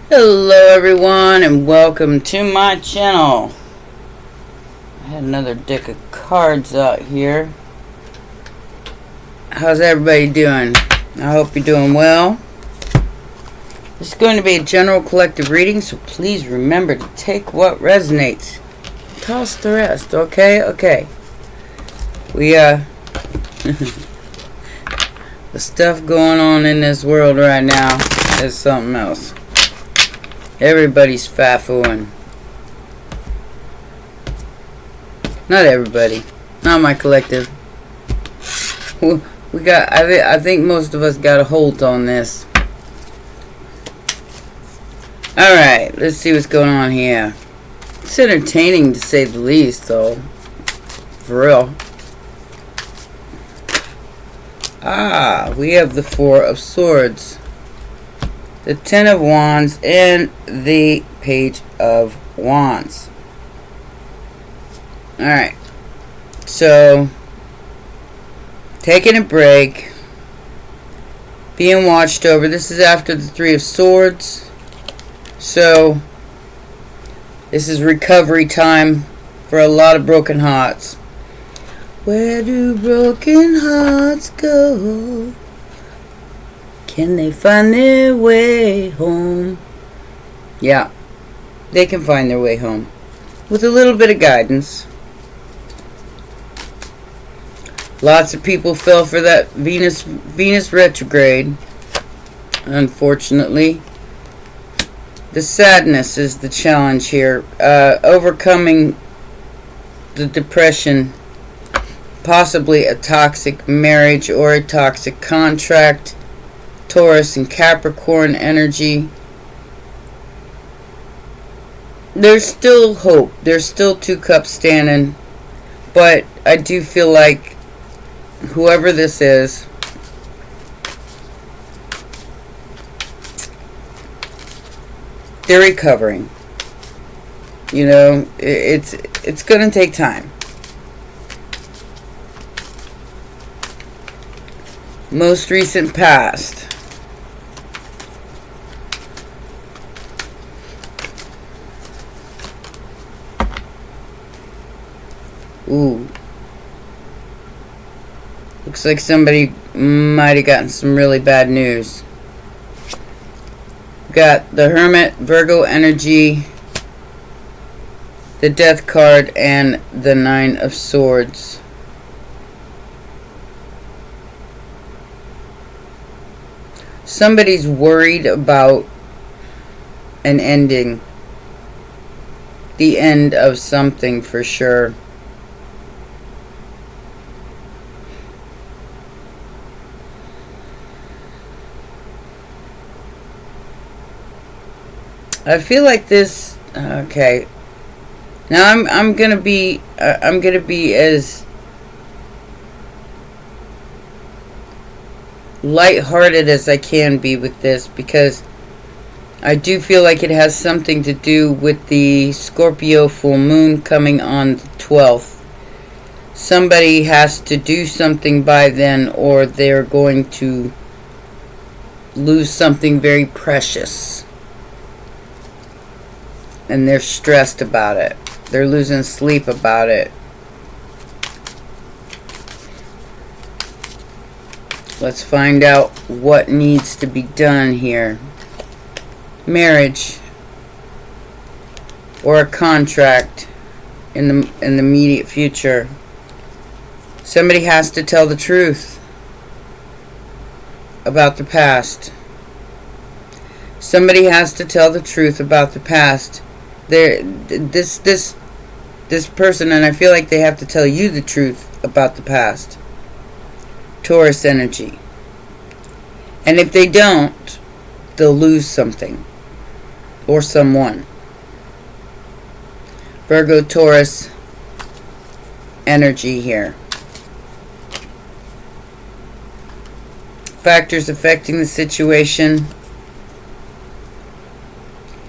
Hello everyone and welcome to my channel. I had another deck of cards out here. How's everybody doing? I hope you're doing well. This is going to be a general collective reading, so please remember to take what resonates. Toss the rest, okay? Okay. The stuff going on in this world right now is something else. Everybody's faffooing. Not everybody. Not my collective. We got. I think most of us got a hold on this. All right. Let's see what's going on here. It's entertaining to say the least, though. For real. We have the Four of Swords, the Ten of Wands, and the Page of Wands. Alright. So, taking a break, being watched over. This is after the Three of Swords. So, this is recovery time for a lot of broken hearts. Where do broken hearts go? Can they find their way home? Yeah, they can find their way home with a little bit of guidance. Lots of people fell for that Venus retrograde, unfortunately. The sadness is the challenge here. Overcoming the depression, possibly a toxic marriage or a toxic contract. Taurus and Capricorn energy. There's still hope. There's still two cups standing. But I do feel like whoever this is, they're recovering. You know, it's going to take time. Most recent past. Ooh. Looks like somebody might have gotten some really bad news. Got the Hermit, Virgo energy, the Death card, and the Nine of Swords. Somebody's worried about an ending. The end of something for sure. I feel like this. Okay. Now I'm gonna be as lighthearted as I can be with this, because I do feel like it has something to do with the Scorpio full moon coming on the 12th. Somebody has to do something by then, or they're going to lose something very precious. And they're stressed about it. They're losing sleep about it. Let's find out what needs to be done here. Marriage or a contract in the immediate future. Somebody has to tell the truth about the past. Somebody has to tell the truth about the past. This person, and I feel like they have to tell you the truth about the past. Taurus energy. And if they don't, they'll lose something or someone. Virgo, Taurus energy here. Factors affecting the situation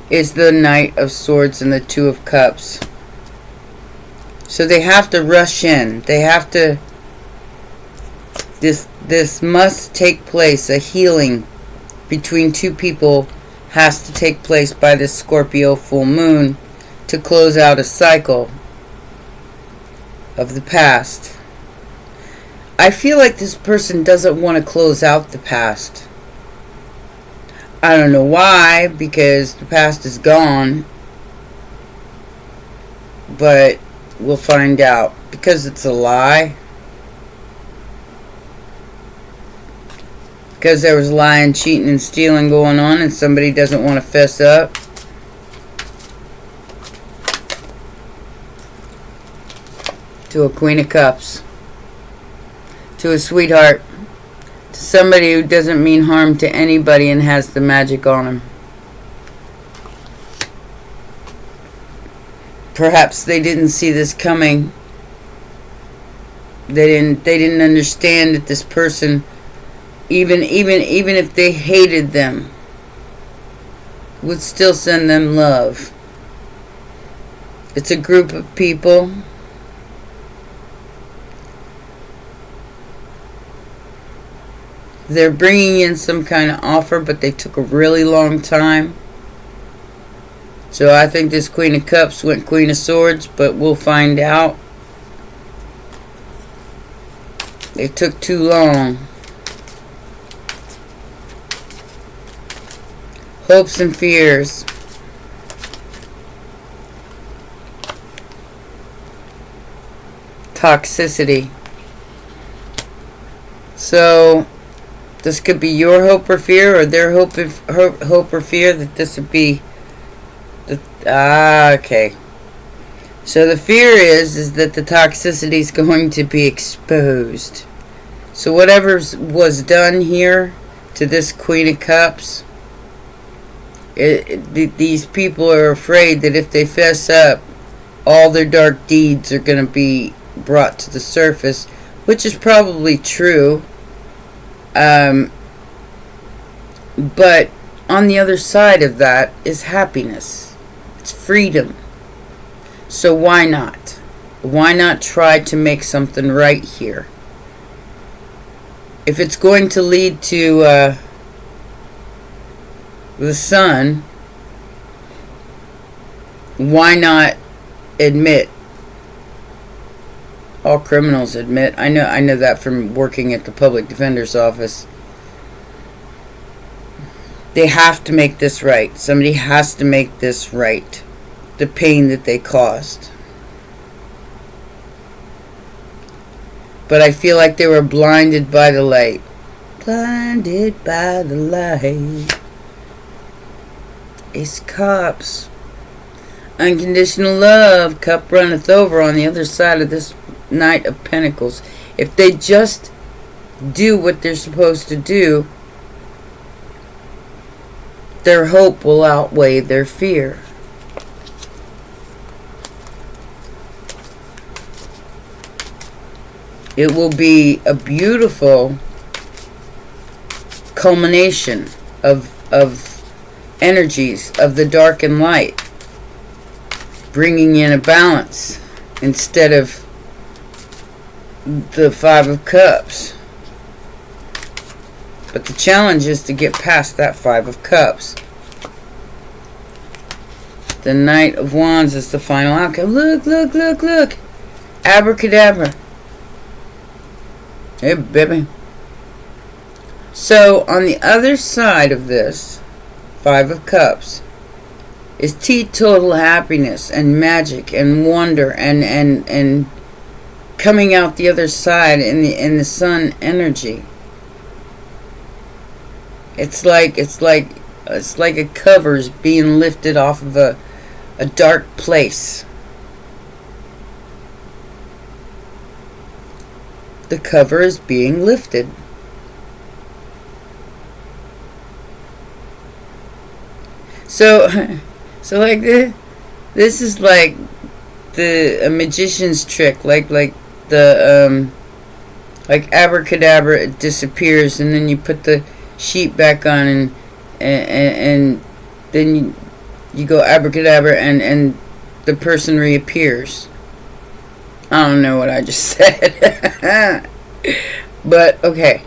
is the Knight of Swords and the Two of Cups. So they have to rush in. They have to. This must take place, a healing between two people has to take place by this Scorpio full moon to close out a cycle of the past. I feel like this person doesn't want to close out the past. I don't know why, because the past is gone. But we'll find out. Because it's a lie. Because there was lying, cheating, and stealing going on, and somebody doesn't want to fess up. To a Queen of Cups. To a sweetheart. To somebody who doesn't mean harm to anybody and has the magic on him. Perhaps they didn't see this coming. They didn't understand that this person, even if they hated them, would still send them love. It's a group of people. They're bringing in some kind of offer, but they took a really long time. So I think this Queen of Cups went Queen of Swords, but we'll find out. It took too long. Hopes and fears. Toxicity. So this could be your hope or fear, or their hope or fear that this would be the okay. So the fear is that the toxicity is going to be exposed. So whatever was done here to this Queen of Cups, these people are afraid that if they fess up, all their dark deeds are going to be brought to the surface, which is probably true. But on the other side of that is happiness. It's freedom. So why not? Why not try to make something right here? If it's going to lead to the sun, why not admit? All criminals admit. I know that from working at the public defender's office. They have to make this right. Somebody has to make this right. The pain that they caused. But I feel like they were blinded by the light. Blinded by the light. Ace of Cups. Unconditional love. Cup runneth over on the other side of this Knight of Pentacles. If they just do what they're supposed to do, their hope will outweigh their fear. It will be a beautiful culmination of energies of the dark and light, bringing in a balance instead of the Five of Cups. But the challenge is to get past that Five of Cups. The Knight of Wands is the final outcome. Look, look, look, look. Abracadabra. Hey, baby. So, on the other side of this Five of Cups is teetotal happiness and magic and wonder and coming out the other side in the sun energy. It's like a cover's being lifted off of a dark place. The cover is being lifted. So like this is like a magician's trick, like the like abracadabra, it disappears, and then you put the sheet back on, and then you go abracadabra, and the person reappears. I don't know what I just said. But okay.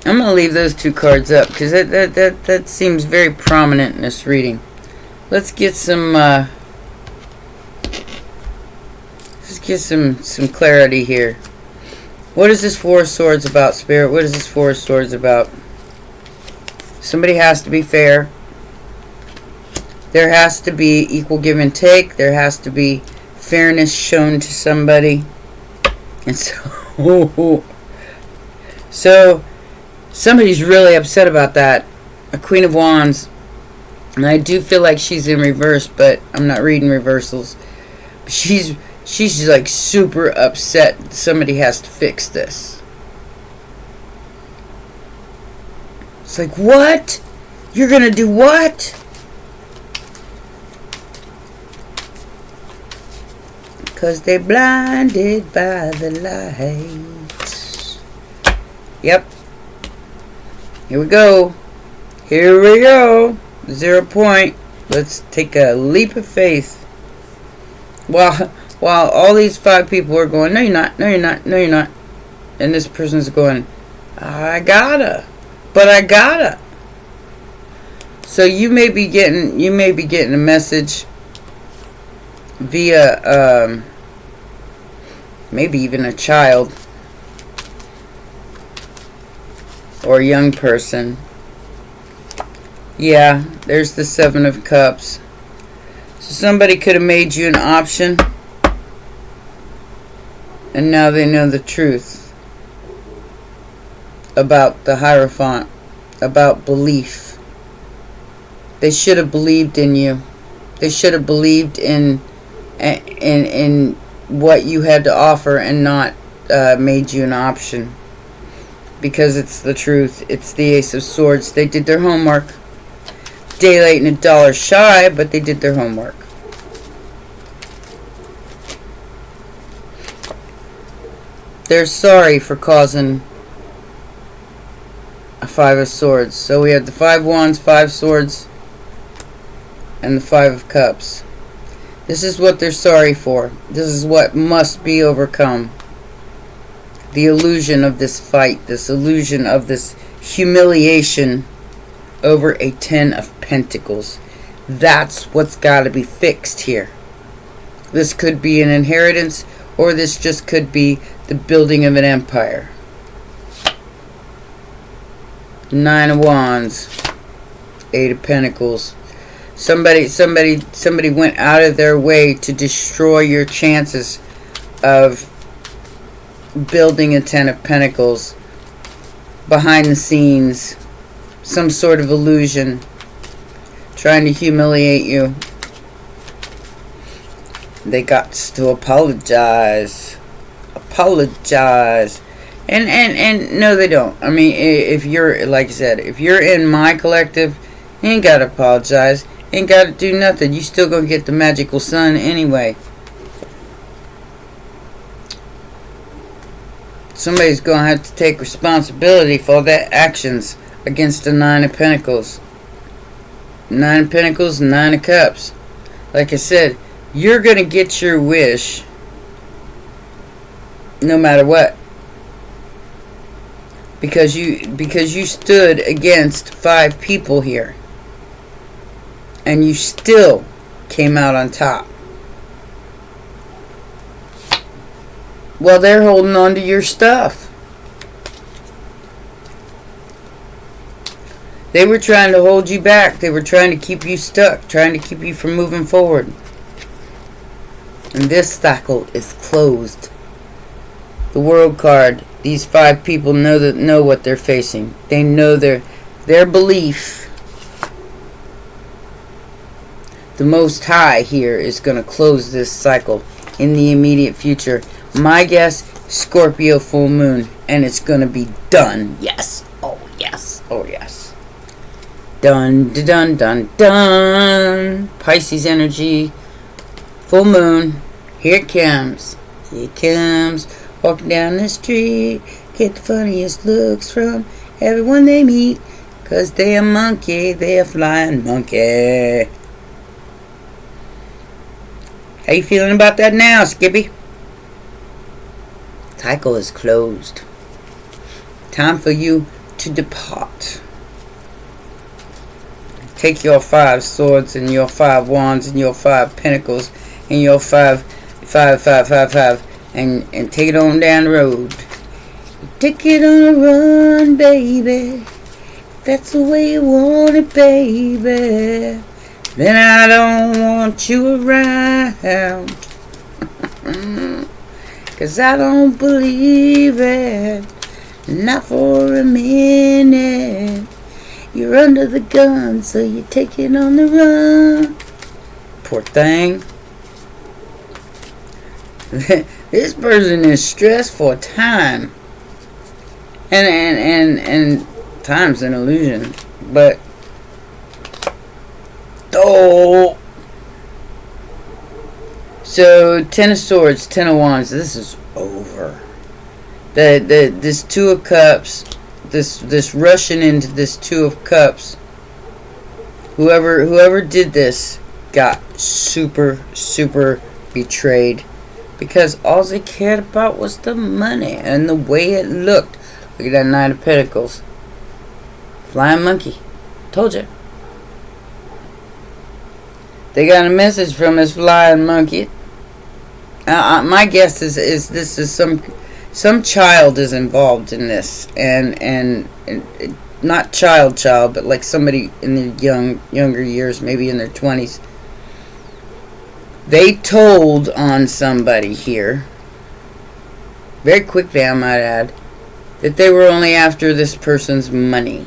I'm going to leave those 2 cards up because that seems very prominent in this reading. Let's get some clarity here. What is this 4 of Swords about, Spirit? What is this 4 of Swords about? Somebody has to be fair. There has to be equal give and take. There has to be fairness shown to somebody. And so somebody's really upset about that. A Queen of Wands. And I do feel like she's in reverse, but I'm not reading reversals. She's like super upset. Somebody has to fix this. It's like, what? You're gonna do what? Because they're blinded by the lights. Yep. Here we go. Here we go. 0 point. Let's take a leap of faith. While all these 5 people are going, no you're not, no you're not, no you're not. And this person's going, I gotta. But I gotta. So you may be getting a message via maybe even a child or a young person. Yeah, there's the 7 of Cups. So somebody could have made you an option, and now they know the truth about the Hierophant, about belief. They should have believed in you. They should have believed in what you had to offer and not made you an option. Because it's the truth. It's the Ace of Swords. They did their homework. Day late and $1 shy, but they did their homework. They're sorry for causing a 5 of Swords. So we have the 5 Wands, 5 Swords, and the 5 of Cups. This is what they're sorry for. This is what must be overcome. The illusion of this fight, this illusion of this humiliation over a 10 of Pentacles. That's what's got to be fixed here. This could be an inheritance, or this just could be the building of an empire. 9 of Wands, 8 of Pentacles. Somebody went out of their way to destroy your chances of building a 10 of Pentacles behind the scenes. Some sort of illusion, trying to humiliate you. They got to apologize. And no, they don't. I mean, if you're, like I said, if you're in my collective, you ain't gotta apologize. Ain't gotta do nothing. You still gonna get the magical sun anyway. Somebody's gonna have to take responsibility for their actions against the 9 of Pentacles. 9 of Pentacles and 9 of Cups. Like I said, you're gonna get your wish no matter what. Because you stood against 5 people here. And you still came out on top. Well, they're holding on to your stuff. They were trying to hold you back. They were trying to keep you stuck, trying to keep you from moving forward. And this cycle is closed. The World card, these 5 people know what they're facing. They know their belief. The Most High here is going to close this cycle in the immediate future. My guess, Scorpio full moon, and it's going to be done. Yes. Oh yes. Oh yes. Dun dun dun dun dun. Pisces energy. Full moon. Here it comes. Here it comes. Walking down the street. Get the funniest looks from everyone they meet. 'Cause they a monkey. They a flying monkey. How you feeling about that now, Skippy? Cycle is closed. Time for you to depart. Take your 5 swords and your 5 wands and your 5 pentacles and your 5, and take it on down the road. Take it on a run, baby. That's the way you want it, baby. Then I don't want you around. 'Cause I don't believe it. Not for a minute. You're under the gun, so you take it on the run. Poor thing. This person is stressed for time. And time's an illusion. But so 10 of Swords, 10 of Wands. This is over. This 2 of Cups, this rushing into this 2 of Cups. Whoever did this got super betrayed, because all they cared about was the money and the way it looked. Look at that 9 of Pentacles. Flying monkey. Told you. They got a message from this flying monkey. My guess is this is some child is involved in this, and not child, but like somebody in the younger years, maybe in their 20s. They told on somebody here, very quickly I might add, that they were only after this person's money.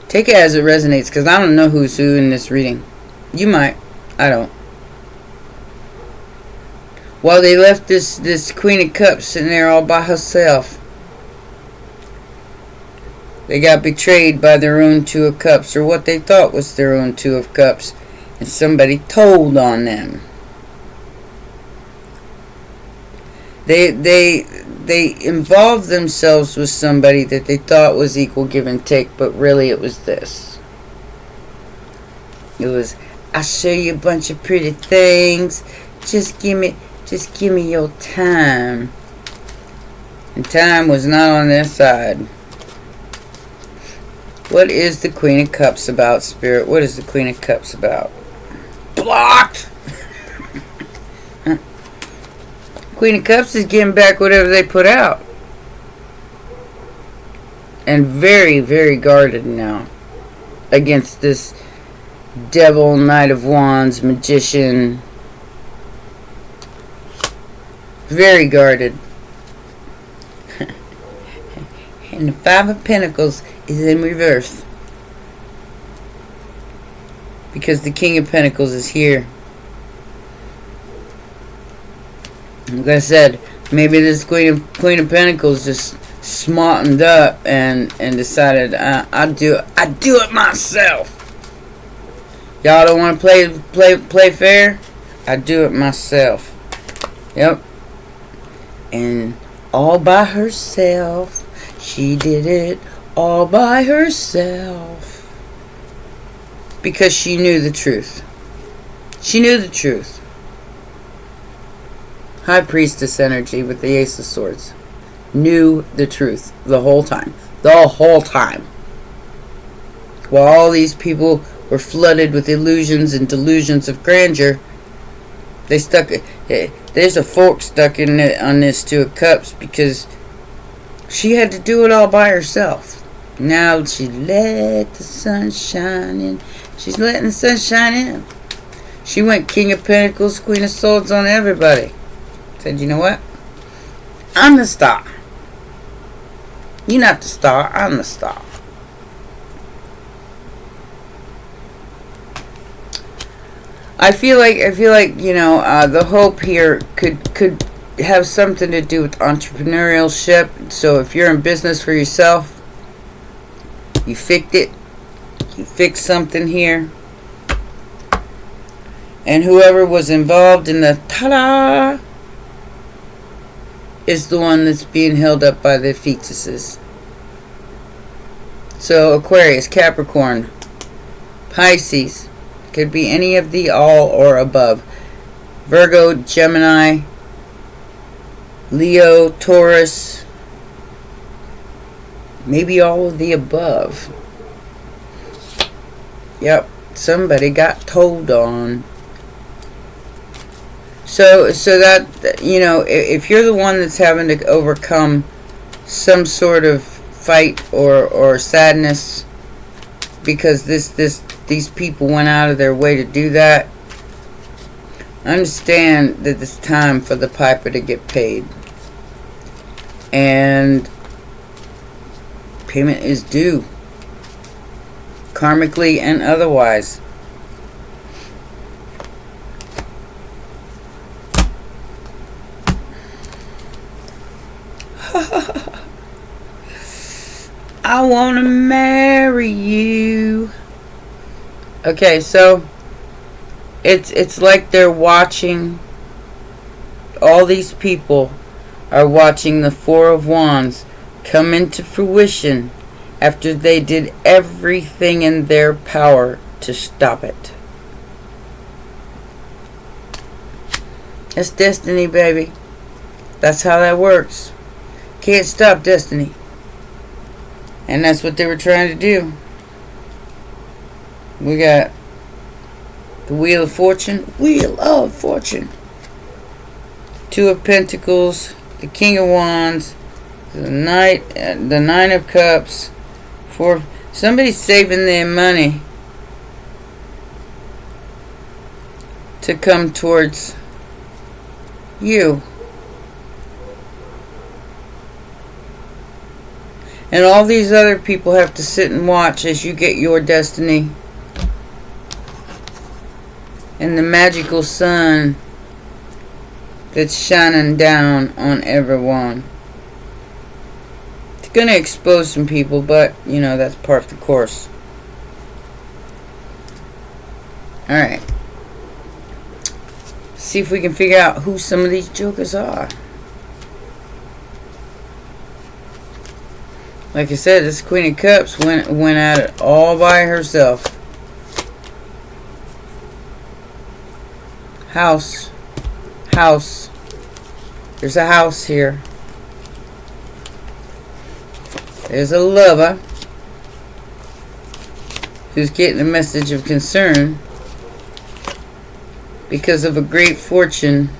Take it as it resonates, because I don't know who's who in this reading. You might. I don't. While they left this Queen of Cups sitting there all by herself, they got betrayed by their own 2 of Cups, or what they thought was their own 2 of Cups, and somebody told on them. They involved themselves with somebody that they thought was equal give and take, but really it was this. It was, I'll show you a bunch of pretty things. Just give me your time. And time was not on their side. What is the Queen of Cups about, Spirit? What is the Queen of Cups about? Blocked! Queen of Cups is getting back whatever they put out. And very guarded now against this Devil, Knight of Wands, Magician. Very guarded. And the 5 of Pentacles is in reverse, because the King of Pentacles is here. Like I said, maybe this Queen of Pentacles just smartened up and decided, I'll do it myself. Y'all don't want to play fair? I do it myself. Yep. And all by herself. She did it all by herself. Because she knew the truth. She knew the truth. High Priestess energy with the Ace of Swords. Knew the truth the whole time. The whole time. While all these people were flooded with illusions and delusions of grandeur, there's a fork stuck in it on this 2 of Cups, because she had to do it all by herself. Now she let the sun shine in. She's letting the sun shine in. She went King of Pentacles, Queen of Swords on everybody. Said, you know what? I'm the star. You're not the star. I'm the star. I feel like the hope here could have something to do with entrepreneurship. So if you're in business for yourself, you fixed it. You fixed something here. And whoever was involved in the ta-da is the one that's being held up by the fetuses. So Aquarius, Capricorn, Pisces, could be any of the all or above. Virgo, Gemini, Leo, Taurus, Maybe all of the above. Yep, somebody got told on. So that, you know, if you're the one that's having to overcome some sort of fight or sadness because these people went out of their way to do that, understand that it's time for the piper to get paid. And payment is due, karmically and otherwise. I want to marry you. Okay, so it's like they're watching, all these people are watching the Four of Wands come into fruition after they did everything in their power to stop it. It's destiny, baby. That's how that works. Can't stop destiny. And that's what they were trying to do. We got the Wheel of Fortune. Wheel of Fortune. Two of Pentacles. The King of Wands. The Nine of Cups. For somebody's saving their money to come towards you. And all these other people have to sit and watch as you get your destiny. And the magical sun that's shining down on everyone. It's going to expose some people, but, you know, that's part of the course. Alright. See if we can figure out who some of these jokers are. Like I said, this Queen of Cups went at it all by herself. House. House. There's a house here. There's a lover who's getting a message of concern because of a great fortune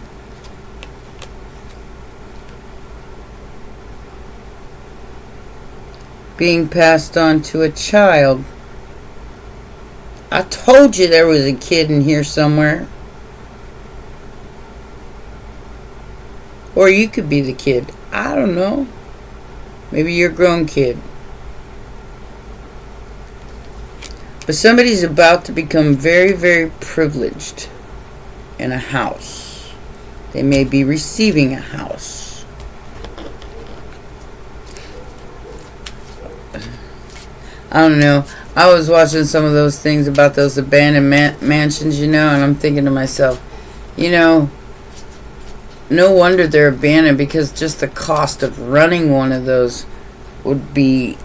being passed on to a child. I told you there was a kid in here somewhere. Or you could be the kid. I don't know. Maybe you're a grown kid. But somebody's about to become very, very privileged in a house. They may be receiving a house. I don't know. I was watching some of those things about those abandoned mansions, you know, and I'm thinking to myself, you know, no wonder they're abandoned, because just the cost of running one of those would be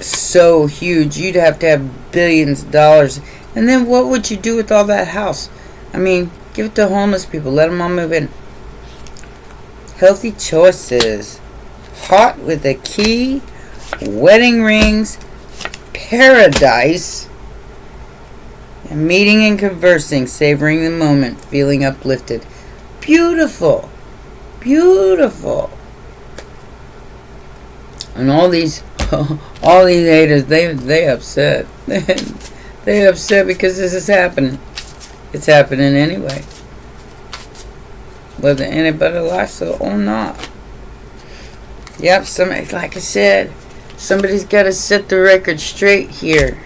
so huge. You'd have to have billions of dollars. And then what would you do with all that house? I mean, give it to homeless people. Let them all move in. Healthy choices. Hot with a key. Wedding rings. Paradise. And meeting and conversing. Savoring the moment. Feeling uplifted. Beautiful. Beautiful. And all these haters, they upset. They upset because this is happening. It's happening anyway. Whether anybody likes it or not. Yep, somebody, like I said, somebody's got to set the record straight here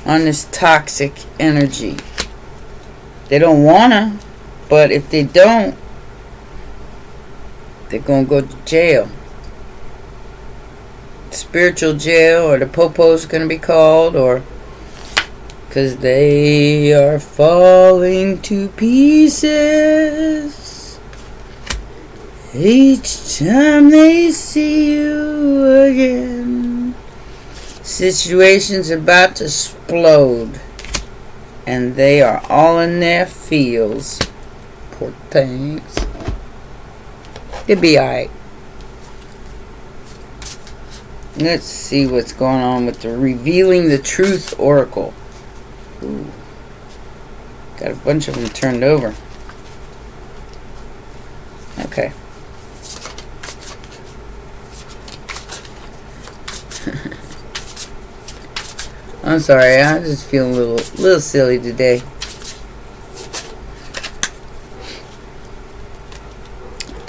on this toxic energy. They don't wanna. But if they don't, they're going to go to jail. Spiritual jail, or the popo's going to be called, or because they are falling to pieces each time they see you again. Situation's about to explode, and they are all in their feels. Poor things. It'd be alright. Let's see what's going on with the Revealing the Truth Oracle. Ooh. Got a bunch of them turned over. Okay. I'm sorry, I just feel a little silly today.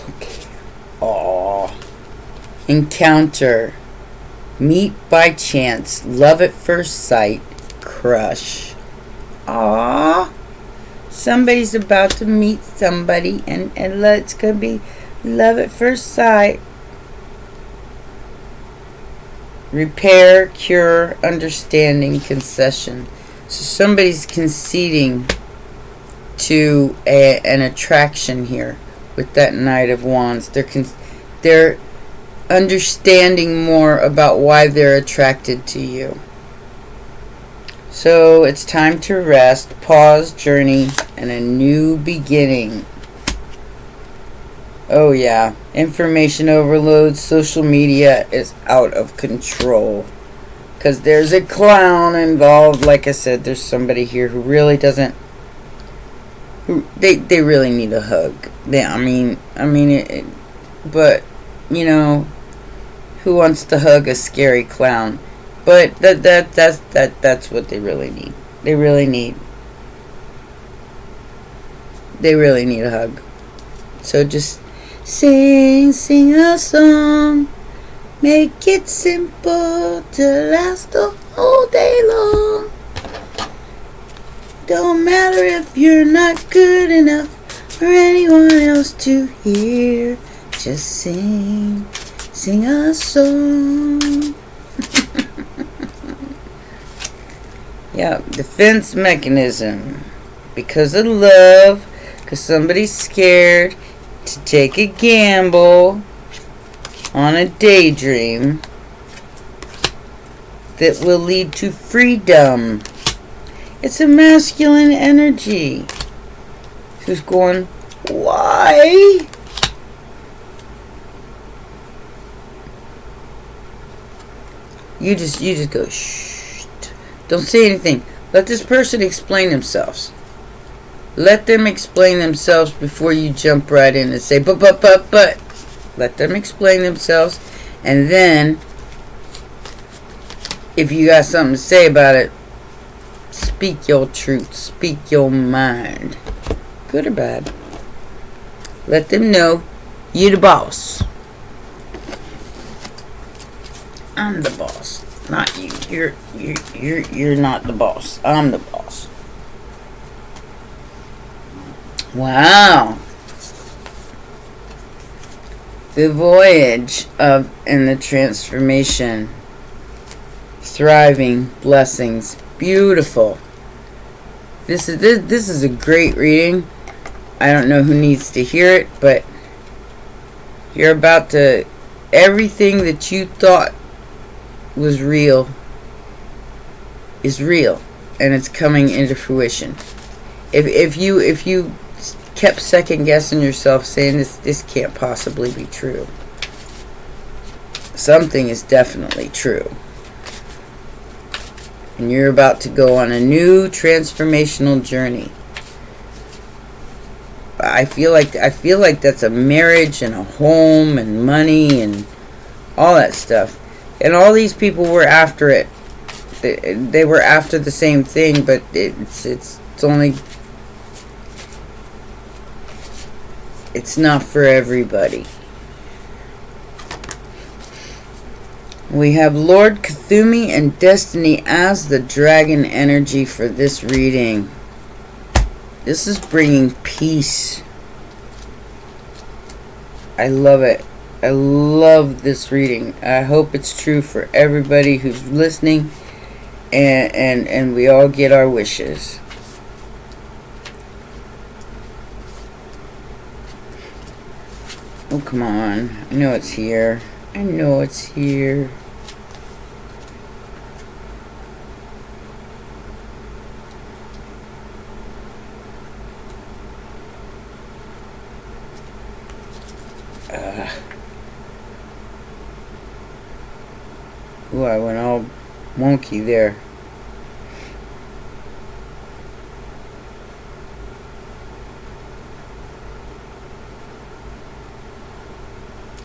Okay. Aww. Encounter. Meet by chance. Love at first sight. Crush. Aww. Somebody's about to meet somebody, and it's gonna be love at first sight. Repair, cure, understanding, concession. So somebody's conceding to an attraction here with that Knight of Wands. They're understanding more about why they're attracted to you. So it's time to rest, pause, journey, and a new beginning. Oh yeah, information overload, social media is out of control. Because there's a clown involved. Like I said, there's somebody here who really doesn't... They really need a hug. But, you know, who wants to hug a scary clown? But that's what they really need. They really need a hug. So just sing a song. Make it simple to last the whole day long. Don't matter if you're not good enough for anyone else to hear. Just sing a song. Yeah, defense mechanism. Because of love, because somebody's scared to take a gamble on a daydream that will lead to freedom. It's a masculine energy who's going, why? You just go, shh. Don't say anything. Let this person explain themselves. Let them explain themselves before you jump right in and say, but. Let them explain themselves. And then, if you got something to say about it, speak your truth. Speak your mind. Good or bad. Let them know you're the boss. I'm the boss. Not you. You're not the boss. I'm the boss. Wow. The voyage of and the transformation. Thriving blessings. Beautiful. This is a great reading. I don't know who needs to hear it, but you're about to... Everything that you thought was real is real, and it's coming into fruition. If you kept second guessing yourself, saying this can't possibly be true, something is definitely true, and you're about to go on a new transformational journey. I feel like that's a marriage and a home and money and all that stuff. And all these people were after it. They were after the same thing, but it's not for everybody. We have Lord Cthulhu and Destiny as the dragon energy for this reading. This is bringing peace. I love it. I love this reading. I hope it's true for everybody who's listening, and we all get our wishes. Oh, come on. I know it's here. I know it's here. Ooh, I went all wonky there.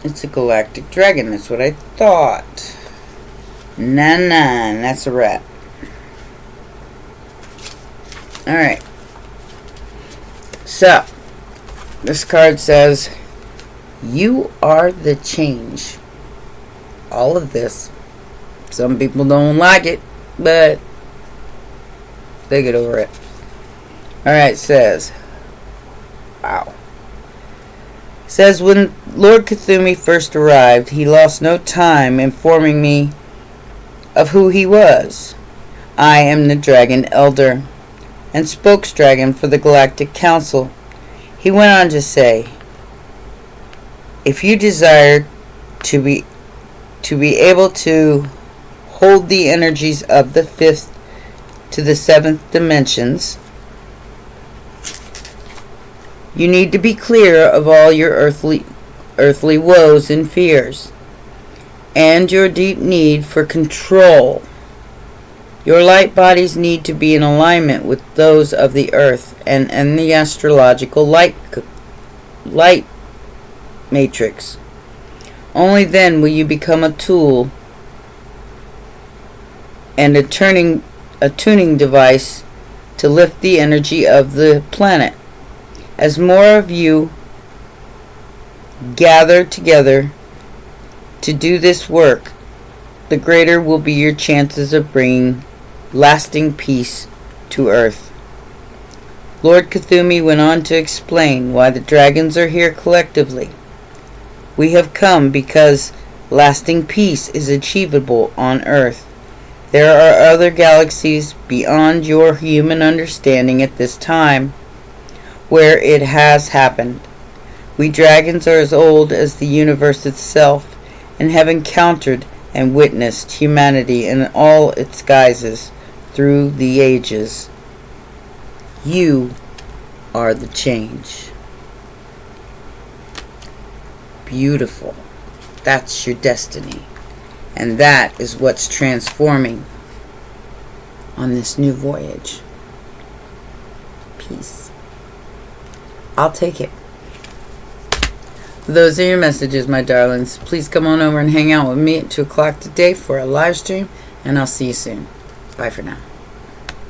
It's a galactic dragon. That's what I thought. Nah, that's a rat. Alright. So, this card says, you are the change. All of this. Some people don't like it, but they get over it. Alright, says, wow. Says, when Lord Cthulhu first arrived, he lost no time informing me of who he was. I am the Dragon Elder and Spokesdragon for the Galactic Council. He went on to say, if you desire to be able to hold the energies of the 5th to the 7th dimensions, you need to be clear of all your earthly woes and fears, and your deep need for control. Your light bodies need to be in alignment with those of the earth and the astrological light matrix. Only then will you become a tool and a tuning device to lift the energy of the planet. As more of you gather together to do this work, the greater will be your chances of bringing lasting peace to Earth. Lord Cthulhu went on to explain why the dragons are here collectively. We have come because lasting peace is achievable on Earth. There are other galaxies beyond your human understanding at this time where it has happened. We dragons are as old as the universe itself and have encountered and witnessed humanity in all its guises through the ages. You are the change. Beautiful. That's your destiny. And that is what's transforming on this new voyage. Peace. I'll take it. Those are your messages, my darlings. Please come on over and hang out with me at 2 o'clock today for a live stream, and I'll see you soon. Bye for now.